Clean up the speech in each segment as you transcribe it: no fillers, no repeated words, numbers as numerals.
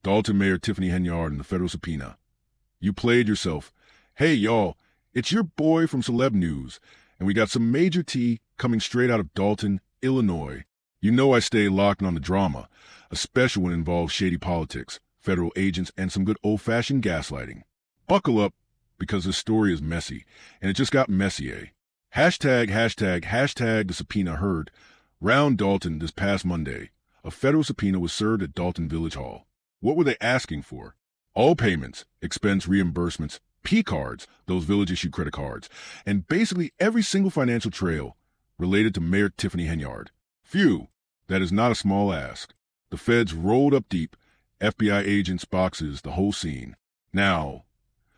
Dalton Mayor Tiffany Henyard and the federal subpoena. You played yourself. Hey, y'all, it's your boy from Celeb News, and we got some major tea coming straight out of Dalton, Illinois. You know I stay locked on the drama, especially when it involves shady politics, federal agents, and some good old-fashioned gaslighting. Buckle up, because this story is messy, and it just got messier. Hashtag the subpoena heard. Round Dalton this past Monday, a federal subpoena was served at Dalton Village Hall. What were they asking for? All payments, expense reimbursements, P-cards, those village-issued credit cards, and basically every single financial trail related to Mayor Tiffany Henyard. Phew, that is not a small ask. The feds rolled up deep, FBI agents, boxes, the whole scene. Now,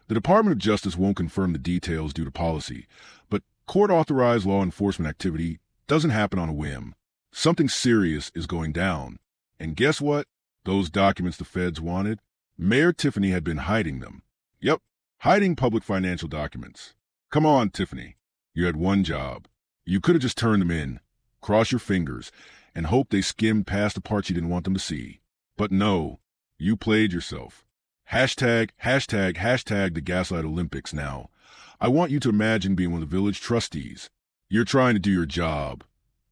the Department of Justice won't confirm the details due to policy, but court-authorized law enforcement activity doesn't happen on a whim. Something serious is going down. And guess what? Those documents the feds wanted? Mayor Tiffany had been hiding them. Yep, hiding public financial documents. Come on, Tiffany. You had one job. You could have just turned them in, crossed your fingers, and hoped they skimmed past the parts you didn't want them to see. But no, you played yourself. Hashtag the Gaslight Olympics now. I want you to imagine being one of the village trustees. You're trying to do your job.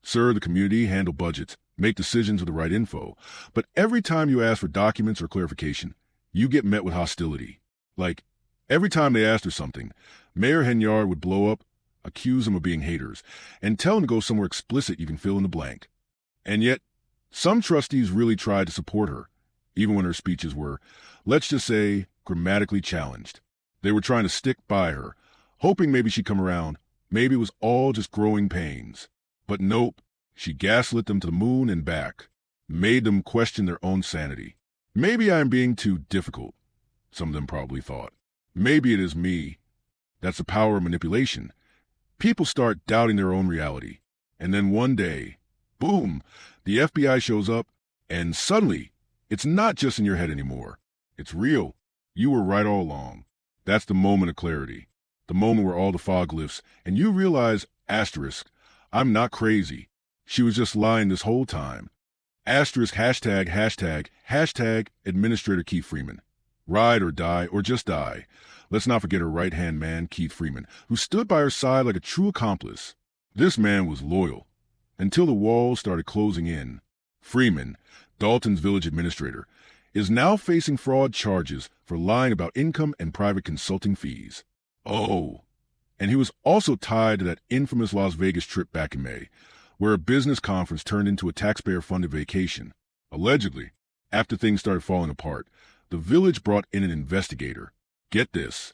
Serve the community, handle budgets, make decisions with the right info. But every time you ask for documents or clarification, you get met with hostility. Like, every time they asked her something, Mayor Henyard would blow up, accuse them of being haters, and tell them to go somewhere explicit you can fill in the blank. And yet, some trustees really tried to support her, even when her speeches were, let's just say, grammatically challenged. They were trying to stick by her, hoping maybe she'd come around. Maybe it was all just growing pains. But nope, she gaslit them to the moon and back, made them question their own sanity. Maybe I am being too difficult, some of them probably thought. Maybe it is me. That's the power of manipulation. People start doubting their own reality. And then one day, boom, the FBI shows up, and suddenly, it's not just in your head anymore. It's real. You were right all along. That's the moment of clarity. The moment where all the fog lifts, and you realize, asterisk, I'm not crazy. She was just lying this whole time. Asterisk hashtag Administrator Keith Freeman. Ride or die, or just die. Let's not forget her right-hand man, Keith Freeman, who stood by her side like a true accomplice. This man was loyal, until the walls started closing in. Freeman, Dalton's village administrator, is now facing fraud charges for lying about income and private consulting fees. Oh, and he was also tied to that infamous Las Vegas trip back in May, where a business conference turned into a taxpayer-funded vacation. Allegedly, after things started falling apart, the village brought in an investigator. Get this.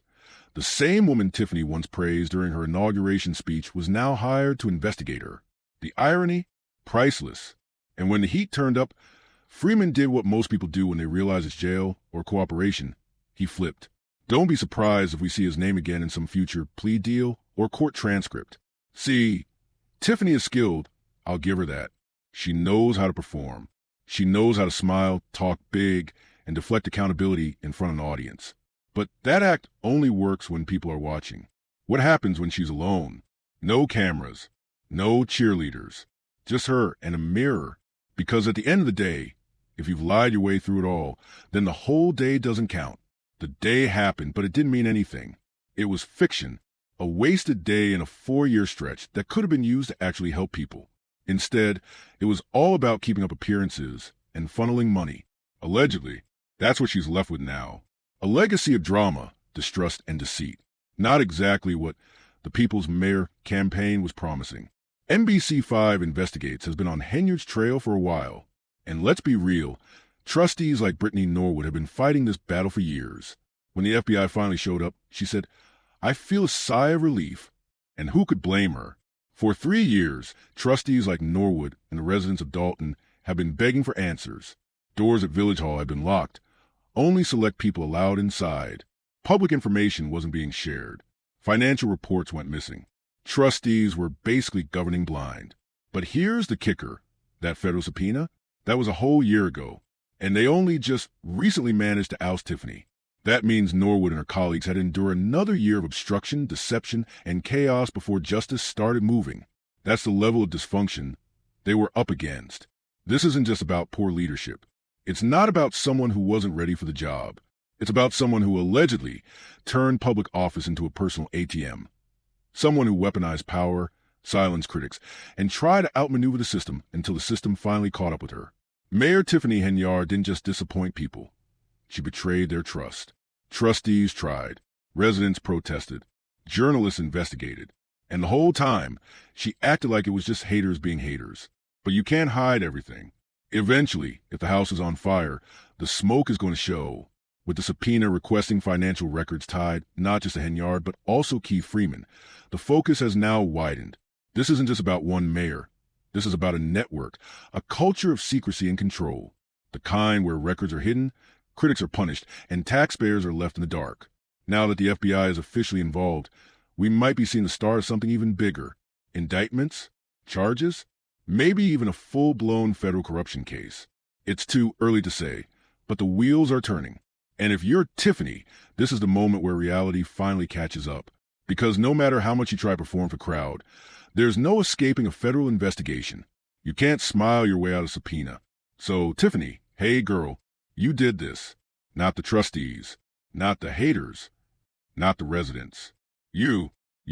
The same woman Tiffany once praised during her inauguration speech was now hired to investigate her. The irony? Priceless. And when the heat turned up, Freeman did what most people do when they realize it's jail or cooperation. He flipped. Don't be surprised if we see his name again in some future plea deal or court transcript. See, Tiffany is skilled. I'll give her that. She knows how to perform. She knows how to smile, talk big, and deflect accountability in front of an audience. But that act only works when people are watching. What happens when she's alone? No cameras, no cheerleaders, just her and a mirror. Because at the end of the day, if you've lied your way through it all, then the whole day doesn't count. The day happened, but it didn't mean anything. It was fiction, a wasted day in a 4-year stretch that could have been used to actually help people. Instead, it was all about keeping up appearances and funneling money. Allegedly, that's what she's left with now. A legacy of drama, distrust, and deceit. Not exactly what the People's Mayor campaign was promising. NBC5 Investigates has been on Henyard's trail for a while. And let's be real, trustees like Brittany Norwood have been fighting this battle for years. When the FBI finally showed up, she said, I feel a sigh of relief. And who could blame her? For 3 years, trustees like Norwood and the residents of Dalton have been begging for answers. Doors at Village Hall have been locked. Only select people allowed inside. Public information wasn't being shared. Financial reports went missing. Trustees were basically governing blind. But here's the kicker. That federal subpoena? That was a whole year ago. And they only just recently managed to oust Tiffany. That means Norwood and her colleagues had to endure another year of obstruction, deception, and chaos before justice started moving. That's the level of dysfunction they were up against. This isn't just about poor leadership. It's not about someone who wasn't ready for the job. It's about someone who allegedly turned public office into a personal ATM. Someone who weaponized power, silenced critics, and tried to outmaneuver the system until the system finally caught up with her. Mayor Tiffany Henyard didn't just disappoint people. She betrayed their trust. Trustees tried. Residents protested. Journalists investigated. And the whole time, she acted like it was just haters being haters. But you can't hide everything. Eventually, if the house is on fire, the smoke is going to show. With the subpoena requesting financial records tied not just to Henyard, but also Keith Freeman, the focus has now widened. This isn't just about one mayor. This is about a network, a culture of secrecy and control. The kind where records are hidden, critics are punished, and taxpayers are left in the dark. Now that the FBI is officially involved, we might be seeing the start of something even bigger. Indictments? Charges? Maybe even a full-blown federal corruption case. It's too early to say, but the wheels are turning. And if you're Tiffany, this is the moment where reality finally catches up. Because no matter how much you try to perform for crowd, there's no escaping a federal investigation. You can't smile your way out of subpoena. So, Tiffany, hey girl, you did this. Not the trustees. Not the haters. Not the residents. You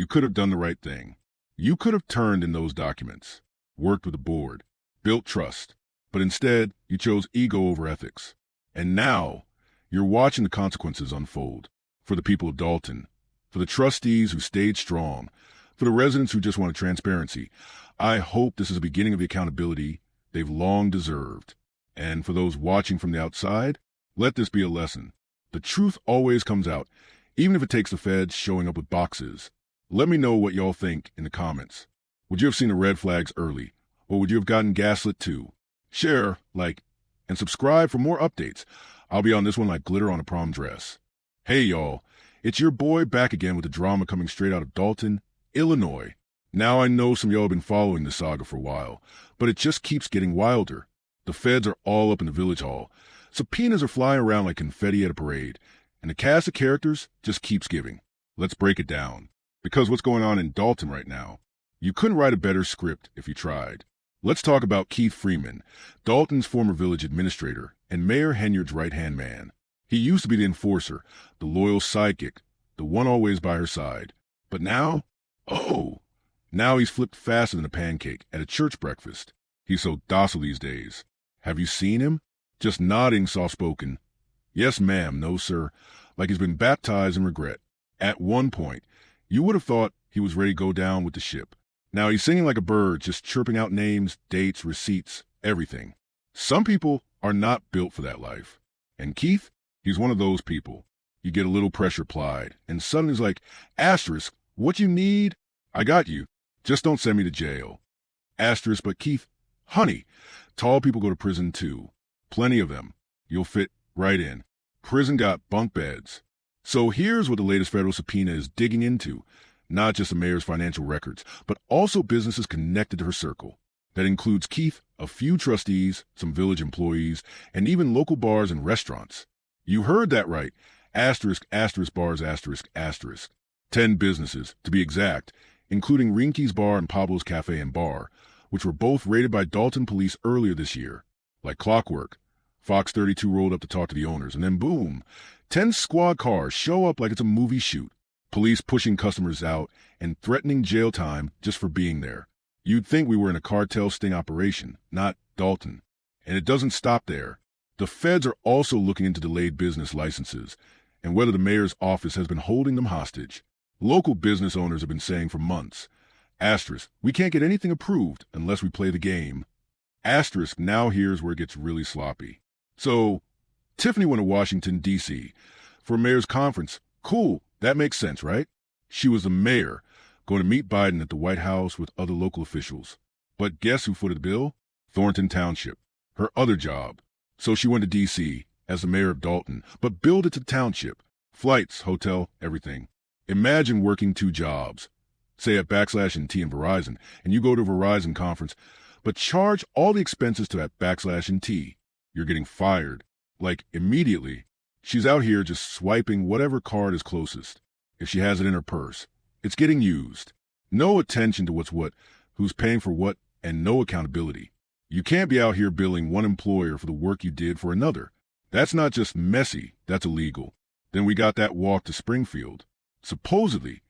could have done the right thing. You could have turned in those documents, worked with the board, built trust. But instead, you chose ego over ethics. And now, you're watching the consequences unfold. For the people of Dalton, for the trustees who stayed strong, for the residents who just wanted transparency, I hope this is the beginning of the accountability they've long deserved. And for those watching from the outside, let this be a lesson. The truth always comes out, even if it takes the feds showing up with boxes. Let me know what y'all think in the comments. Would you have seen the red flags early? Or would you have gotten gaslit too? Share, like, and subscribe for more updates. I'll be on this one like glitter on a prom dress. Hey y'all, it's your boy back again with the drama coming straight out of Dalton, Illinois. Now I know some of y'all have been following the saga for a while, but it just keeps getting wilder. The feds are all up in the village hall. Subpoenas are flying around like confetti at a parade, and the cast of characters just keeps giving. Let's break it down. Because what's going on in Dalton right now? You couldn't write a better script if you tried. Let's talk about Keith Freeman, Dalton's former village administrator and Mayor Henyard's right-hand man. He used to be the enforcer, the loyal sidekick, the one always by her side. But now, now he's flipped faster than a pancake at a church breakfast. He's so docile these days. Have you seen him? Just nodding soft-spoken. Yes, ma'am, no, sir, like he's been baptized in regret. At one point, you would have thought he was ready to go down with the ship. Now he's singing like a bird, just chirping out names, dates, receipts, everything. Some people are not built for that life. And Keith, he's one of those people. You get a little pressure applied, and suddenly it's like, asterisk, what you need? I got you. Just don't send me to jail. Asterisk, but Keith, honey, tall people go to prison too. Plenty of them. You'll fit right in. Prison got bunk beds. So here's what the latest federal subpoena is digging into. Not just the mayor's financial records, but also businesses connected to her circle. That includes Keith, a few trustees, some village employees, and even local bars and restaurants. You heard that right. Asterisk, asterisk, bars, asterisk, asterisk. 10 businesses, to be exact, including Rinky's Bar and Pablo's Cafe and Bar, which were both raided by Dalton police earlier this year. Like clockwork, Fox 32 rolled up to talk to the owners, and then boom, 10 squad cars show up like it's a movie shoot. Police pushing customers out and threatening jail time just for being there. You'd think we were in a cartel sting operation, not Dalton. And it doesn't stop there. The feds are also looking into delayed business licenses and whether the mayor's office has been holding them hostage. Local business owners have been saying for months, asterisk, we can't get anything approved unless we play the game. Asterisk, now here's where it gets really sloppy. So, Tiffany went to Washington, D.C. for a mayor's conference. Cool. That makes sense, right? She was the mayor, going to meet Biden at the White House with other local officials. But guess who footed the bill? Thornton Township, her other job. So she went to D.C. as the mayor of Dalton, but billed it to the township. Flights, hotel, everything. Imagine working 2 jobs, say at /&T and Verizon, and you go to a Verizon conference, but charge all the expenses to that /&T. You're getting fired, like immediately. She's out here just swiping whatever card is closest. If she has it in her purse, it's getting used. No attention to what's what, who's paying for what, and no accountability. You can't be out here billing one employer for the work you did for another. That's not just messy, that's illegal. Then we got that walk to Springfield. Supposedly,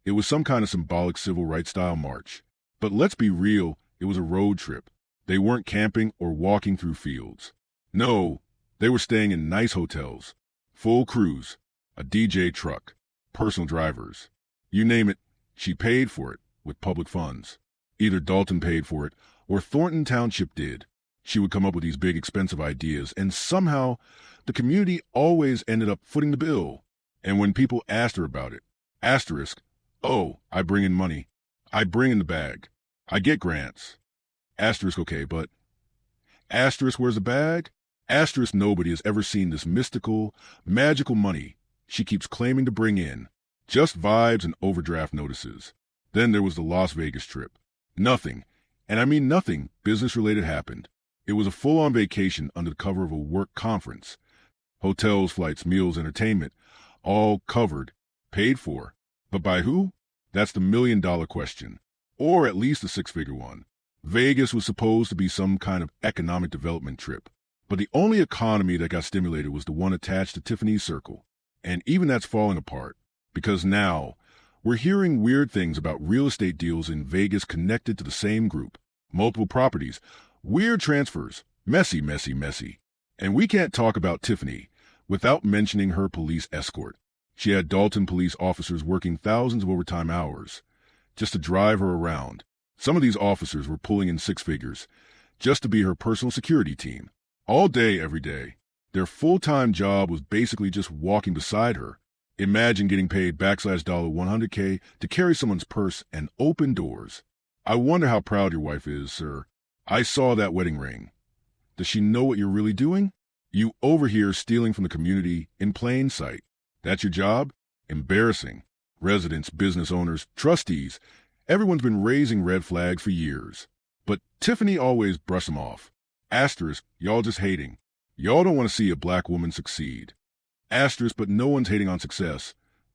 it was some kind of symbolic civil rights style march. But let's be real, it was a road trip. They weren't camping or walking through fields. No, they were staying in nice hotels, full crews, a DJ truck, personal drivers. You name it, she paid for it with public funds. Either Dalton paid for it or Thornton Township did. She would come up with these big expensive ideas, and somehow the community always ended up footing the bill. And when people asked her about it, asterisk, oh, I bring in money. I bring in the bag. I get grants. Asterisk, okay, but asterisk, where's the bag? Asterisk, nobody has ever seen this mystical, magical money she keeps claiming to bring in. Just vibes and overdraft notices. Then there was the Las Vegas trip. Nothing, and I mean nothing, business-related happened. It was a full-on vacation under the cover of a work conference. Hotels, flights, meals, entertainment, all covered, paid for. But by who? That's the million-dollar question. Or at least a six-figure one. Vegas was supposed to be some kind of economic development trip. But the only economy that got stimulated was the one attached to Tiffany's circle. And even that's falling apart. Because now, we're hearing weird things about real estate deals in Vegas connected to the same group. Multiple properties, weird transfers, messy, messy, messy. And we can't talk about Tiffany without mentioning her police escort. She had Dalton police officers working thousands of overtime hours just to drive her around. Some of these officers were pulling in six figures just to be her personal security team. All day, every day. Their full-time job was basically just walking beside her. Imagine getting paid $100K to carry someone's purse and open doors. I wonder how proud your wife is, sir. I saw that wedding ring. Does she know what you're really doing? You over here stealing from the community in plain sight. That's your job? Embarrassing. Residents, business owners, trustees, everyone's been raising red flags for years. But Tiffany always brushed them off. Asterisk, y'all just hating. Y'all don't want to see a black woman succeed. Asterisk, but no one's hating on success.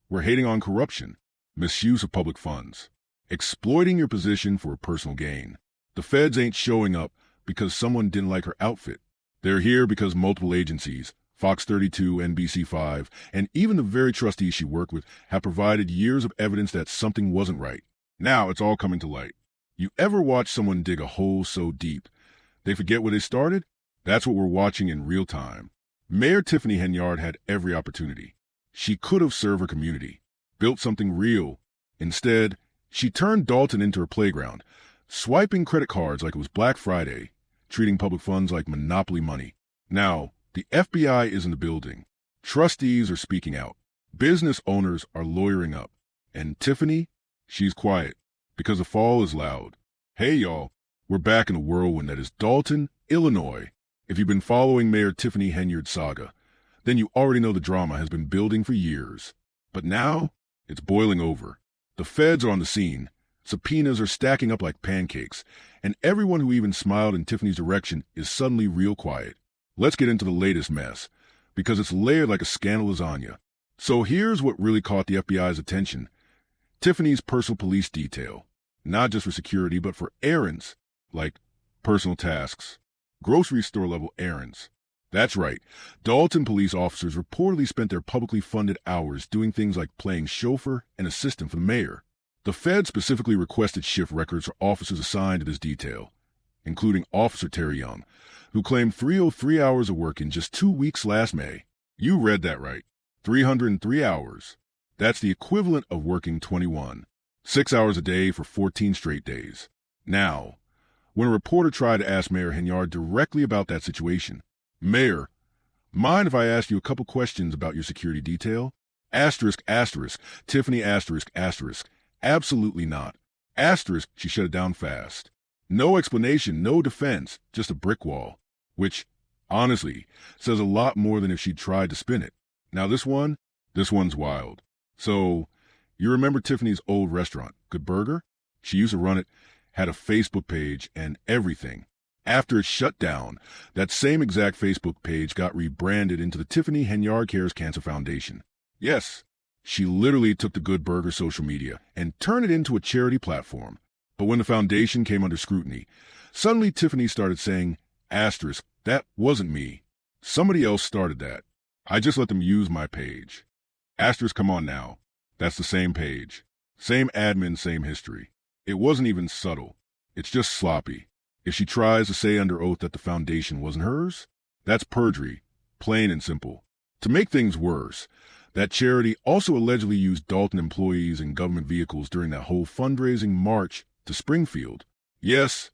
We're hating on corruption, misuse of public funds, exploiting your position for a personal gain. The feds ain't showing up because someone didn't like her outfit. They're here because multiple agencies, Fox 32, NBC5, and even the very trustees she worked with have provided years of evidence that something wasn't right. Now it's all coming to light. You ever watch someone dig a hole so deep they forget where they started? That's what we're watching in real time. Mayor Tiffany Henyard had every opportunity. She could have served her community, built something real. Instead, she turned Dalton into her playground, swiping credit cards like it was Black Friday, treating public funds like monopoly money. Now, the FBI is in the building. Trustees are speaking out. Business owners are lawyering up. And Tiffany, she's quiet because the fall is loud. Hey, y'all, we're back in a whirlwind that is Dalton, Illinois. If you've been following Mayor Tiffany Henyard's saga, then you already know the drama has been building for years. But now, it's boiling over. The feds are on the scene. Subpoenas are stacking up like pancakes, and everyone who even smiled in Tiffany's direction is suddenly real quiet. Let's get into the latest mess, because it's layered like a scandal lasagna. So here's what really caught the FBI's attention. Tiffany's personal police detail. Not just for security, but for errands, like personal tasks. Grocery store level errands. That's right. Dalton police officers reportedly spent their publicly funded hours doing things like playing chauffeur and assistant for the mayor. The Fed specifically requested shift records for officers assigned to this detail, including Officer Terry Young, who claimed 303 hours of work in just 2 weeks last May. You read that right. 303 hours. That's the equivalent of working 21. 6 hours a day for 14 straight days. Now, when a reporter tried to ask Mayor Henyard directly about that situation, Mayor, mind if I ask you a couple questions about your security detail? Asterisk, asterisk, Tiffany asterisk, asterisk. Absolutely not. Asterisk, she shut it down fast. No explanation, no defense, just a brick wall. Which, honestly, says a lot more than if she'd tried to spin it. Now this one's wild. So, you remember Tiffany's old restaurant, Good Burger? She used to run it, had a Facebook page and everything. After it shut down, that same exact Facebook page got rebranded into the Tiffany Henyard Cares Cancer Foundation. Yes, she literally took the Good Burger social media and turned it into a charity platform. But when the foundation came under scrutiny, Suddenly, Tiffany started saying, asterisk, that wasn't me. Somebody else started that. I just let them use my page. Asterisk, come on now. That's the same page. Same admin, same history. It wasn't even subtle. It's just sloppy. If she tries to say under oath that the foundation wasn't hers, that's perjury, plain and simple. To make things worse, that charity also allegedly used Dalton employees and government vehicles during that whole fundraising march to Springfield. Yes,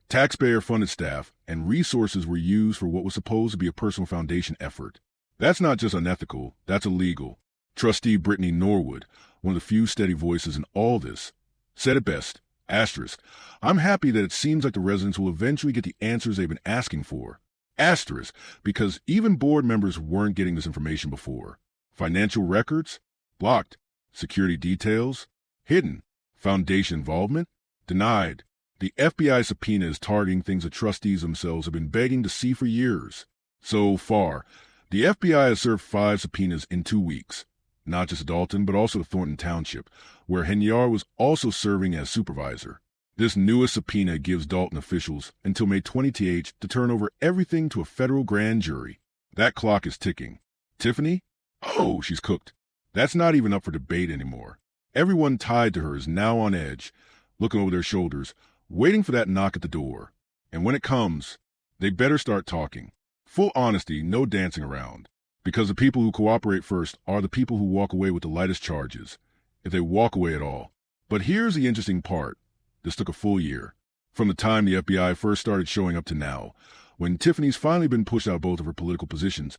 taxpayer-funded staff and resources were used for what was supposed to be a personal foundation effort. That's not just unethical, that's illegal. Trustee Brittany Norwood, one of the few steady voices in all this, said it best, asterisk, I'm happy that it seems like the residents will eventually get the answers they've been asking for. Asterisk, because even board members weren't getting this information before. Financial records? Blocked. Security details? Hidden. Foundation involvement? Denied. The FBI subpoena is targeting things the trustees themselves have been begging to see for years. So far, the FBI has served 5 subpoenas in 2 weeks. Not just Dalton, but also Thornton Township, where Henyard was also serving as supervisor. This newest subpoena gives Dalton officials until May 20th to turn over everything to a federal grand jury. That clock is ticking. Tiffany? Oh, she's cooked. That's not even up for debate anymore. Everyone tied to her is now on edge, looking over their shoulders, waiting for that knock at the door. And when it comes, they better start talking. Full honesty, no dancing around. Because the people who cooperate first are the people who walk away with the lightest charges, if they walk away at all. But here's the interesting part. This took a full year. From the time the FBI first started showing up to now, when Tiffany's finally been pushed out of both of her political positions.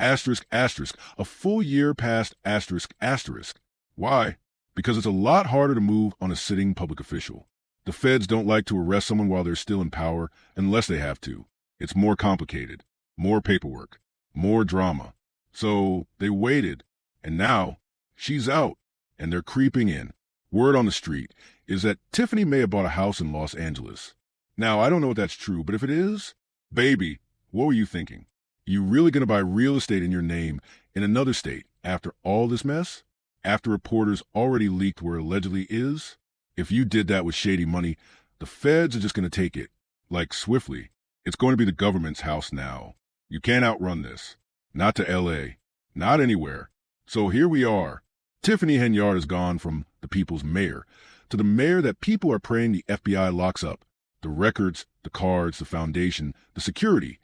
Asterisk, asterisk, a full year past asterisk, asterisk. Why? Because it's a lot harder to move on a sitting public official. The feds don't like to arrest someone while they're still in power unless they have to. It's more complicated, more paperwork, more drama. So they waited, and now she's out, and they're creeping in. Word on the street is that Tiffany may have bought a house in Los Angeles. Now, I don't know if that's true, but if it is, baby, what were you thinking? You really going to buy real estate in your name in another state after all this mess? After reporters already leaked where it allegedly is? If you did that with shady money, the feds are just going to take it, like swiftly. It's going to be the government's house now. You can't outrun this. Not to L.A. Not anywhere. So here we are. Tiffany Henyard has gone from the people's mayor to the mayor that people are praying the FBI locks up. The records, the cards, the foundation, the security.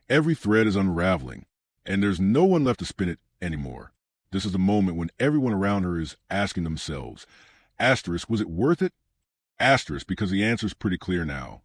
Every thread is unraveling, and there's no one left to spin it anymore. This is the moment when everyone around her is asking themselves, asterisk, was it worth it? Asterisk, because the answer's pretty clear now.